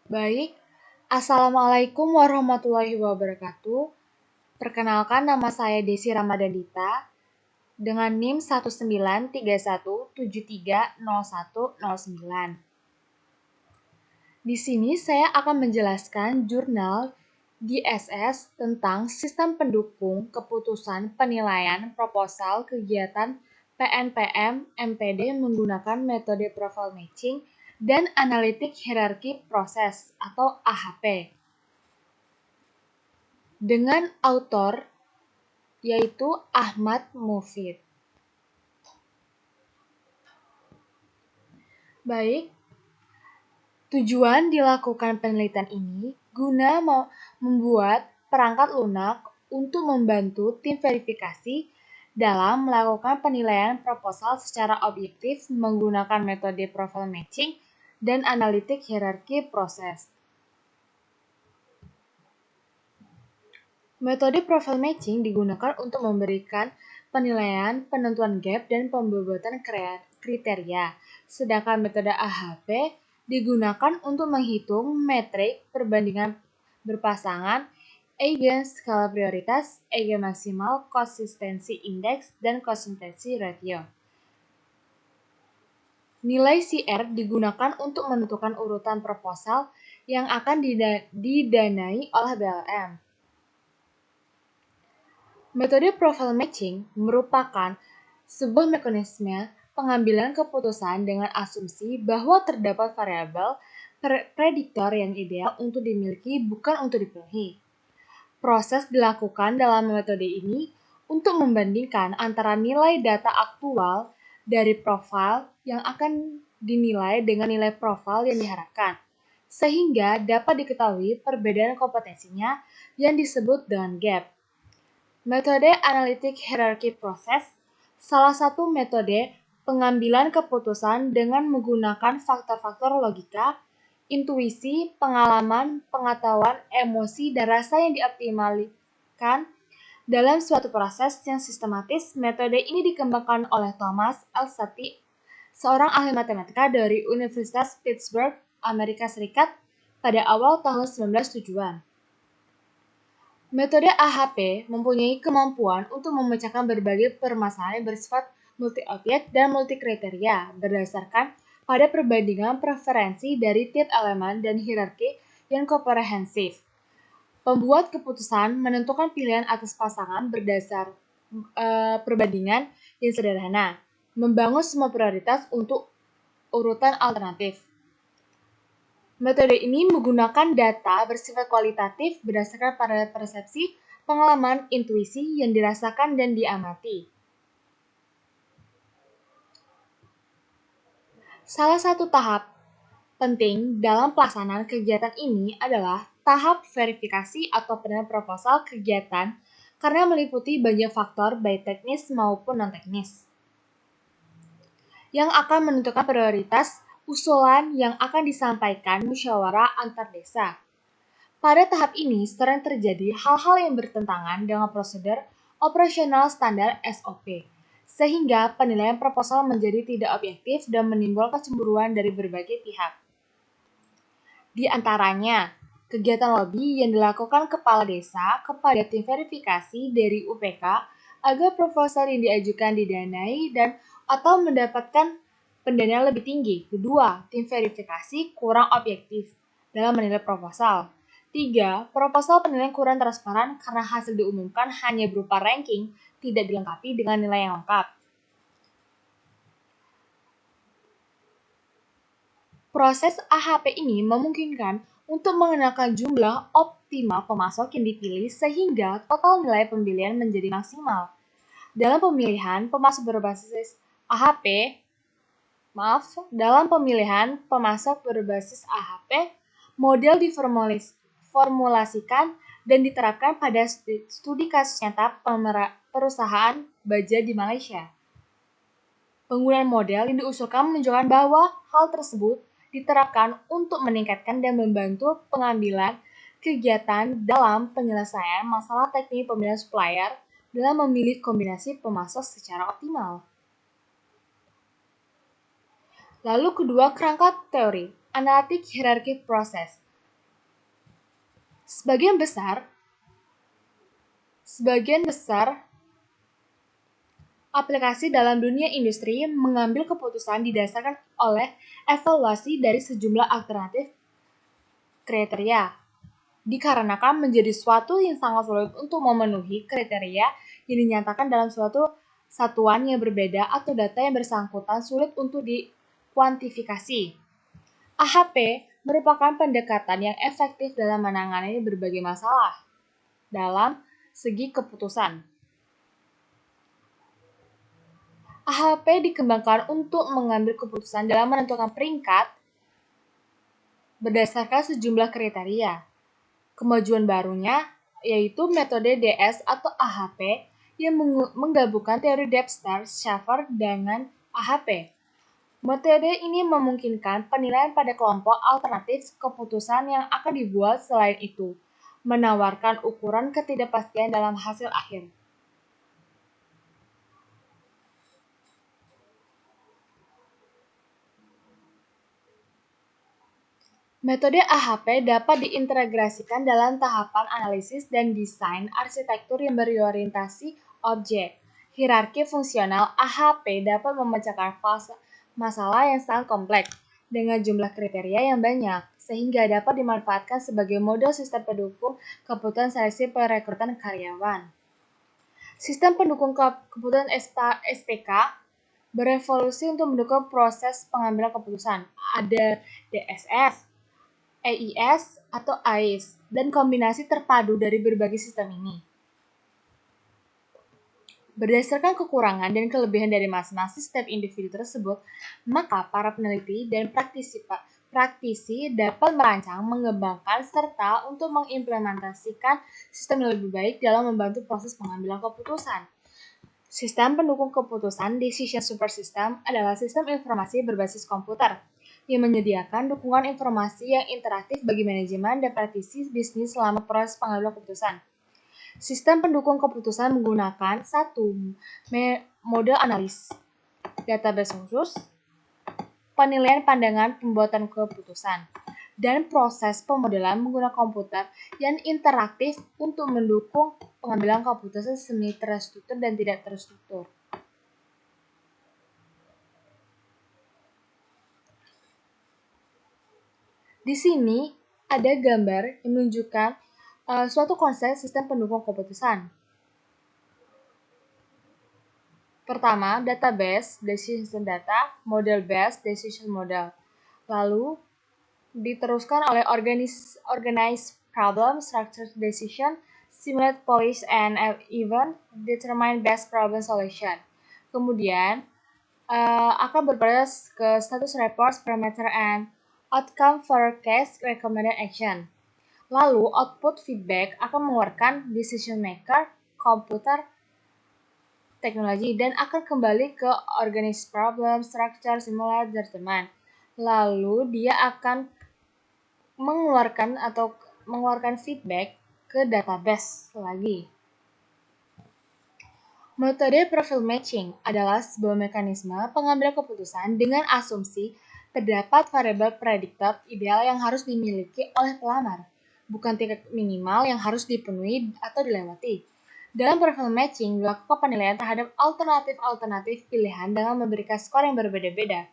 Baik, Assalamualaikum warahmatullahi wabarakatuh. Perkenalkan, nama saya Desi Ramadhanita dengan NIM 19317301009. Di sini saya akan menjelaskan jurnal DSS tentang sistem pendukung keputusan penilaian proposal kegiatan PNPM MPD menggunakan metode profile matching dan analitik hierarki proses atau AHP. Dengan autor yaitu Ahmad Mufid. Baik, tujuan dilakukan penelitian ini guna membuat perangkat lunak untuk membantu tim verifikasi dalam melakukan penilaian proposal secara objektif menggunakan metode profile matching dan analitik hierarki proses. Metode profile matching digunakan untuk memberikan penilaian, penentuan gap, dan pembobotan kriteria, sedangkan metode AHP digunakan untuk menghitung metrik perbandingan berpasangan, eigen skala prioritas, eigen maksimal, konsistensi indeks, dan konsistensi ratio. Nilai CR digunakan untuk menentukan urutan proposal yang akan didanai oleh BLM. Metode profile matching merupakan sebuah mekanisme pengambilan keputusan dengan asumsi bahwa terdapat variabel prediktor yang ideal untuk dimiliki bukan untuk dipenuhi. Proses dilakukan dalam metode ini untuk membandingkan antara nilai data aktual dari profil yang akan dinilai dengan nilai profil yang diharapkan, sehingga dapat diketahui perbedaan kompetensinya yang disebut dengan gap. Metode analitik hierarki proses salah satu metode pengambilan keputusan dengan menggunakan faktor-faktor logika, intuisi, pengalaman, pengetahuan, emosi, dan rasa yang dioptimalkan dalam suatu proses yang sistematis. Metode ini dikembangkan oleh Thomas Elstati, seorang ahli matematika dari Universitas Pittsburgh, Amerika Serikat pada awal tahun 1970-an. Metode AHP mempunyai kemampuan untuk memecahkan berbagai permasalahan bersifat multi-objek dan multi-kriteria berdasarkan pada perbandingan preferensi dari tiap elemen dan hierarki yang komprehensif. Pembuat keputusan menentukan pilihan atas pasangan berdasar perbandingan yang sederhana, membangun semua prioritas untuk urutan alternatif. Metode ini menggunakan data bersifat kualitatif berdasarkan pada persepsi, pengalaman, intuisi yang dirasakan dan diamati. Salah satu tahap penting dalam pelaksanaan kegiatan ini adalah tahap verifikasi atau penilaian proposal kegiatan karena meliputi banyak faktor baik teknis maupun non-teknis yang akan menentukan prioritas usulan yang akan disampaikan musyawarah antar desa. Pada tahap ini sering terjadi hal-hal yang bertentangan dengan prosedur operasional standar SOP, sehingga penilaian proposal menjadi tidak objektif dan menimbulkan kecemburuan dari berbagai pihak. Di antaranya, kegiatan lobby yang dilakukan kepala desa kepada tim verifikasi dari UPK agar proposal yang diajukan didanai dan atau mendapatkan pendanaan lebih tinggi. Kedua, tim verifikasi kurang objektif dalam menilai proposal. 3. Proposal penilaian kurang transparan karena hasil diumumkan hanya berupa ranking, tidak dilengkapi dengan nilai yang lengkap. Proses AHP ini memungkinkan untuk mengenakan jumlah optimal pemasok yang dipilih sehingga total nilai pemilihan menjadi maksimal. Dalam pemilihan pemasok berbasis AHP, model diformulasikan dan diterapkan pada studi kasus nyata perusahaan baja di Malaysia. Penggunaan model yang diusulkan menunjukkan bahwa hal tersebut diterapkan untuk meningkatkan dan membantu pengambilan kegiatan dalam penyelesaian masalah teknik pemilihan supplier dalam memilih kombinasi pemasok secara optimal. Lalu kedua, kerangka teori, analitik hierarki proses. Sebagian besar aplikasi dalam dunia industri mengambil keputusan didasarkan oleh evaluasi dari sejumlah alternatif kriteria. Dikarenakan menjadi suatu yang sangat sulit untuk memenuhi kriteria yang dinyatakan dalam suatu satuan yang berbeda atau data yang bersangkutan sulit untuk dikuantifikasi. AHP merupakan pendekatan yang efektif dalam menangani berbagai masalah dalam segi keputusan. AHP dikembangkan untuk mengambil keputusan dalam menentukan peringkat berdasarkan sejumlah kriteria. Kemajuan barunya yaitu metode DS atau AHP yang menggabungkan teori Debster-Shafer dengan AHP. Metode ini memungkinkan penilaian pada kelompok alternatif keputusan yang akan dibuat. Selain itu, menawarkan ukuran ketidakpastian dalam hasil akhir. Metode AHP dapat diintegrasikan dalam tahapan analisis dan desain arsitektur yang berorientasi objek. Hierarki fungsional AHP dapat memecahkan masalah yang sangat kompleks dengan jumlah kriteria yang banyak, sehingga dapat dimanfaatkan sebagai model sistem pendukung keputusan seleksi perekrutan karyawan. Sistem pendukung keputusan SPK berevolusi untuk mendukung proses pengambilan keputusan. Ada DSS, EIS, atau AIS, dan kombinasi terpadu dari berbagai sistem ini. Berdasarkan kekurangan dan kelebihan dari masing-masing sistem individu tersebut, maka para peneliti dan praktisi dapat merancang, mengembangkan, serta untuk mengimplementasikan sistem yang lebih baik dalam membantu proses pengambilan keputusan. Sistem pendukung keputusan Decision Support System adalah sistem informasi berbasis komputer yang menyediakan dukungan informasi yang interaktif bagi manajemen dan praktisi bisnis selama proses pengambilan keputusan. Sistem pendukung keputusan menggunakan satu model analis, database khusus, penilaian pandangan pembuatan keputusan, dan proses pemodelan menggunakan komputer yang interaktif untuk mendukung pengambilan keputusan semi terstruktur dan tidak terstruktur. Di sini ada gambar yang menunjukkan suatu konsep sistem pendukung keputusan. Pertama, database, decision data, model based, decision model. Lalu, diteruskan oleh organize problem, structured decision, simulate policy, and even determine best problem solution. Kemudian, akan berbasis ke status reports, parameter, and outcome forecast, recommended action. Lalu, output feedback akan mengeluarkan decision maker, komputer, teknologi, dan akan kembali ke organize problem, structure, simulate, determine. Lalu, dia akan mengeluarkan feedback ke database lagi. Metode profile matching adalah sebuah mekanisme pengambilan keputusan dengan asumsi terdapat variabel prediktor ideal yang harus dimiliki oleh pelamar, bukan tingkat minimal yang harus dipenuhi atau dilewati. Dalam profile matching, dilakukan penilaian terhadap alternatif pilihan dengan memberikan skor yang berbeda-beda.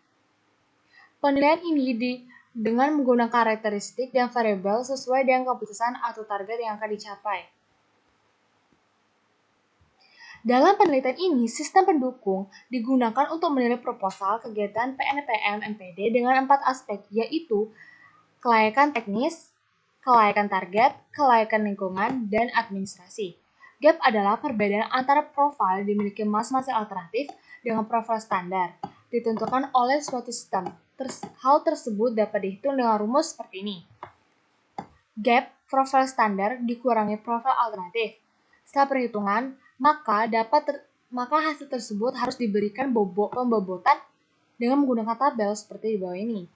Penilaian ini dengan menggunakan karakteristik dan variabel sesuai dengan keputusan atau target yang akan dicapai. Dalam penelitian ini, sistem pendukung digunakan untuk menilai proposal kegiatan PNPM MPD dengan 4 aspek, yaitu kelayakan teknis, kelayakan target, kelayakan lingkungan, dan administrasi. Gap adalah perbedaan antara profil dimiliki masing-masing alternatif dengan profil standar, ditentukan oleh suatu sistem. Hal tersebut dapat dihitung dengan rumus seperti ini. Gap profil standar dikurangi profil alternatif. Setelah perhitungan, maka hasil tersebut harus diberikan pembobotan dengan menggunakan tabel seperti di bawah ini.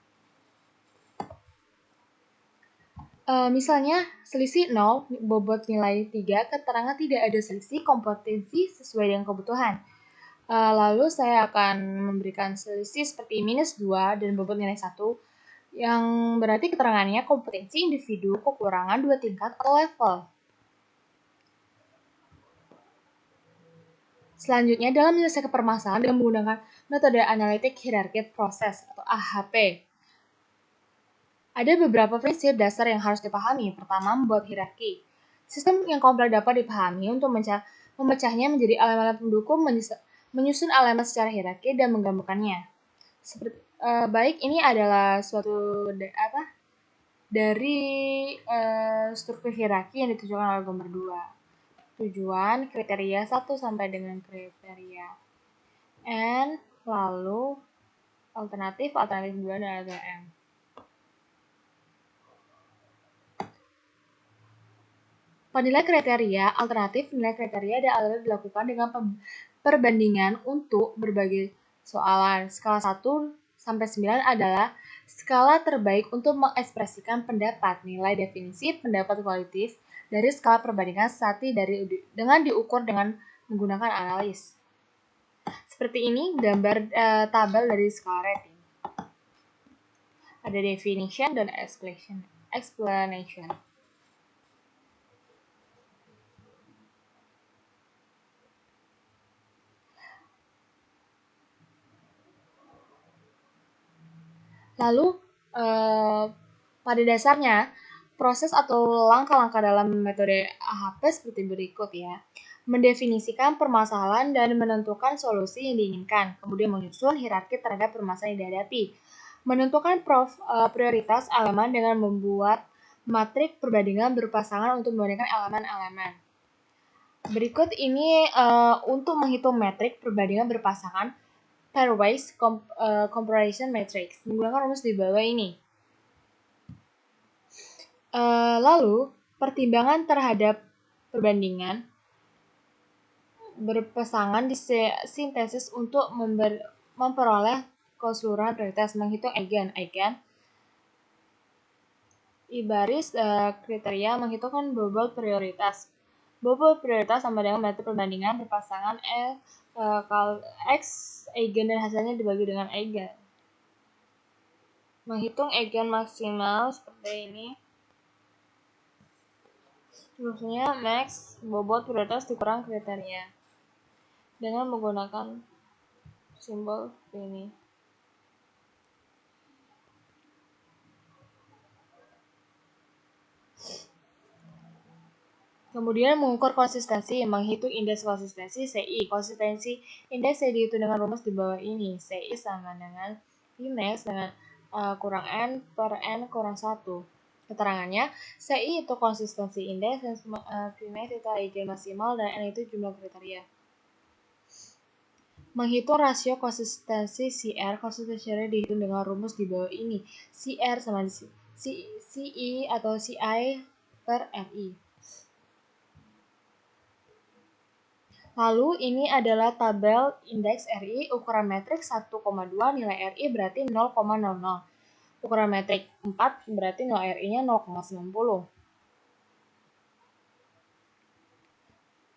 Misalnya, selisih 0, bobot nilai 3, keterangan tidak ada selisih, kompetensi sesuai dengan kebutuhan. Lalu saya akan memberikan selisih seperti minus 2 dan bobot nilai 1. yang berarti keterangannya kompetensi individu kekurangan 2 tingkat atau level. Selanjutnya, dalam menyelesaikan permasalahan dengan menggunakan metode analitik hierarki proses atau AHP. Ada beberapa prinsip dasar yang harus dipahami. Pertama, membuat hierarki. Sistem yang kompleks dapat dipahami untuk memecahnya menjadi elemen pendukung, menyusun elemen secara hierarki dan menggabungkannya. Baik, ini adalah suatu dari struktur hierarki yang ditunjukkan oleh gambar 2. Tujuan, kriteria 1 sampai dengan kriteria N, lalu alternatif 2 dan alternatif M. Penilaian kriteria, alternatif nilai kriteria adalah dilakukan dengan perbandingan untuk berbagai soalan. Skala 1 sampai 9 adalah skala terbaik untuk mengekspresikan pendapat. Nilai definisi pendapat kualitatif dari skala perbandingan sati dengan diukur dengan menggunakan analis. Seperti ini gambar tabel dari skala rating. Ada definition dan explanation. Lalu pada dasarnya proses atau langkah-langkah dalam metode AHP seperti berikut ya. Mendefinisikan permasalahan dan menentukan solusi yang diinginkan, kemudian menyusun hierarki terhadap permasalahan yang dihadapi. Menentukan prioritas elemen dengan membuat matrik perbandingan berpasangan untuk membandingkan elemen-elemen. Berikut ini untuk menghitung metrik perbandingan berpasangan pairwise comparison matrix menggunakan rumus di bawah ini. Lalu, pertimbangan terhadap perbandingan berpasangan disintesis untuk memperoleh keseluruhan prioritas, menghitung eigen ibaris kriteria, menghitungkan bobot prioritas. Bobot prioritas sama dengan metode perbandingan berpasangan X eigen dan hasilnya dibagi dengan eigen. Menghitung eigen maksimal seperti ini. Maksudnya max bobot prioritas dikurang kriteria dengan menggunakan simbol ini. Kemudian mengukur konsistensi, menghitung indeks konsistensi CI. Konsistensi indeks yang dihitung dengan rumus di bawah ini. CI sama dengan Pmax dengan kurang N per N kurang 1. Keterangannya, CI itu konsistensi indeks dan Pmax itu eigen maksimal dan N itu jumlah kriteria. Menghitung rasio konsistensi CR, konsistensi dihitung dengan rumus di bawah ini. CR sama CI atau CI per RI. Lalu ini adalah tabel indeks RI, ukuran metrik 1,2, nilai RI berarti 0,00. Ukuran metrik 4 berarti nilai RI-nya 0,90.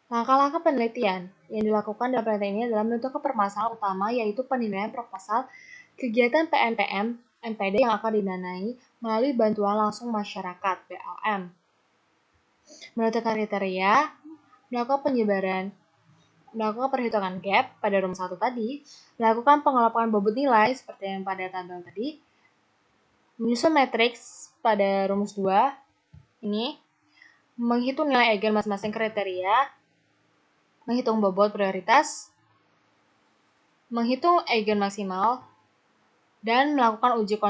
Langkah-langkah penelitian yang dilakukan dalam penelitian ini adalah menentukan permasalahan utama, yaitu penilaian proposal kegiatan PNPM MPD yang akan didanai melalui bantuan langsung masyarakat (BLM). Menentukan kriteria, melakukan perhitungan gap pada rumus 1 tadi, melakukan pengelompokan bobot nilai seperti yang pada tabel tadi, menyusun matriks pada rumus 2 ini, menghitung nilai eigen masing-masing kriteria, menghitung bobot prioritas, menghitung eigen maksimal, dan melakukan uji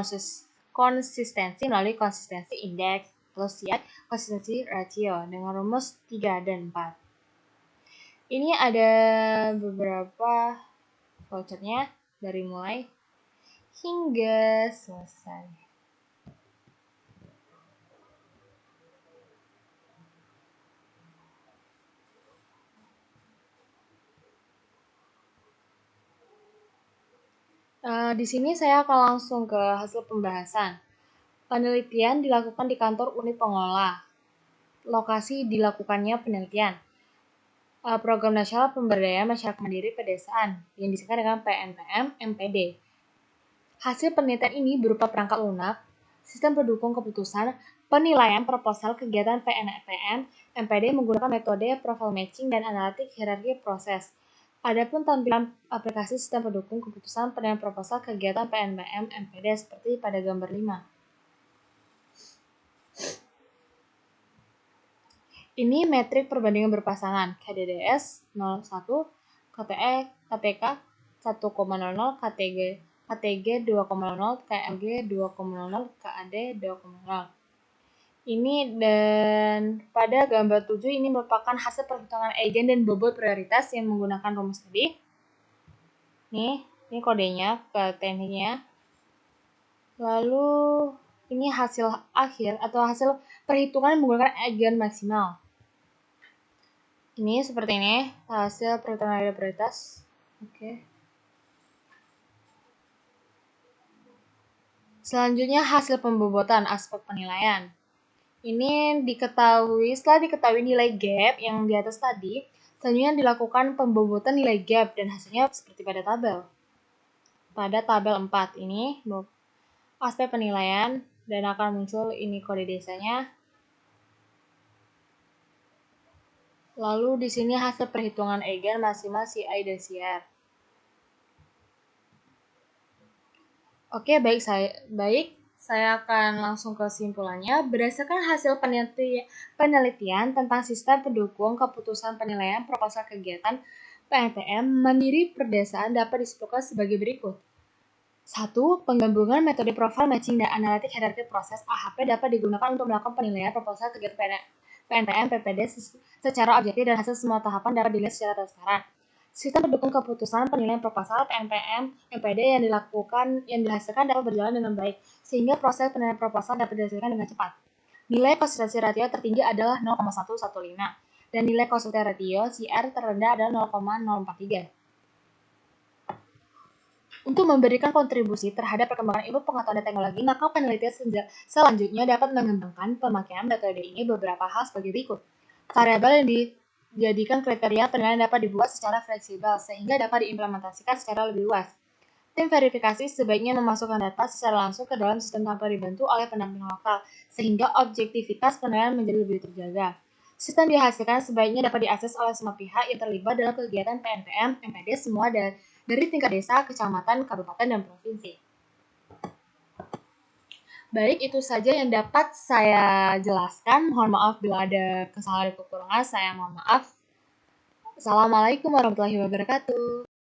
konsistensi melalui konsistensi indeks atau CI, konsistensi ratio dengan rumus 3 dan 4. Ini ada beberapa vouchernya dari mulai hingga selesai. Di sini saya akan langsung ke hasil pembahasan. Penelitian dilakukan di kantor unit pengelola. Lokasi dilakukannya penelitian. Program Nasional Pemberdayaan Masyarakat Mandiri Pedesaan yang disingkat dengan PNPM MPD. Hasil penelitian ini berupa perangkat lunak Sistem pendukung keputusan penilaian proposal kegiatan PNPM MPD menggunakan metode profile matching dan analitik hierarki proses. Adapun tampilan aplikasi sistem pendukung keputusan penilaian proposal kegiatan PNPM MPD seperti pada gambar 5. Ini metrik perbandingan berpasangan KDDS 01, KTE, KTK 1,00, KTG 2,00, KMG 2,00, KAD 2,00. Ini dan pada gambar 7 ini merupakan hasil perhitungan eigen dan bobot prioritas yang menggunakan rumus tadi. Ini kodenya ke tekniknya. Lalu ini hasil akhir atau hasil perhitungan menggunakan eigen maksimal. Ini seperti ini hasil perhitungan eigen prioritas. Oke. Selanjutnya hasil pembobotan aspek penilaian. Ini setelah diketahui nilai gap yang di atas tadi, selanjutnya dilakukan pembobotan nilai gap dan hasilnya seperti pada tabel. Pada tabel 4 ini aspek penilaian dan akan muncul ini kode desanya. Lalu di sini hasil perhitungan eigen maksimal CI dan CR. Oke, baik saya akan langsung ke kesimpulannya. Berdasarkan hasil penelitian tentang sistem pendukung keputusan penilaian proposal kegiatan PNPM, mandiri perdesaan dapat disimpulkan sebagai berikut. 1. Penggabungan metode profile matching dan analitik hierarki proses AHP dapat digunakan untuk melakukan penilaian proposal kegiatan PNPM PPD secara objektif dan hasil semua tahapan dapat dilihat secara transparan. Sistem pendukung keputusan penilaian proposal PNPM MPD yang dihasilkan dapat berjalan dengan baik, sehingga proses penilaian proposal dapat dihasilkan dengan cepat. Nilai konsultasi ratio tertinggi adalah 0,115 dan nilai konsultasi ratio CR terendah adalah 0,043. Untuk memberikan kontribusi terhadap perkembangan ilmu pengetahuan dan teknologi, maka penelitian selanjutnya dapat mengembangkan pemakaian metode ini beberapa hal sebagai berikut. Variabel yang dijadikan kriteria penilaian dapat dibuat secara fleksibel sehingga dapat diimplementasikan secara lebih luas. Tim verifikasi sebaiknya memasukkan data secara langsung ke dalam sistem tanpa dibantu oleh pendamping lokal, sehingga objektivitas penilaian menjadi lebih terjaga. Sistem dihasilkan sebaiknya dapat diakses oleh semua pihak yang terlibat dalam kegiatan PNPM MPD semua dari tingkat desa, kecamatan, kabupaten, dan provinsi. Baik, itu saja yang dapat saya jelaskan. Mohon maaf bila ada kesalahan dan kekurangan. Saya mohon maaf. Assalamualaikum warahmatullahi wabarakatuh.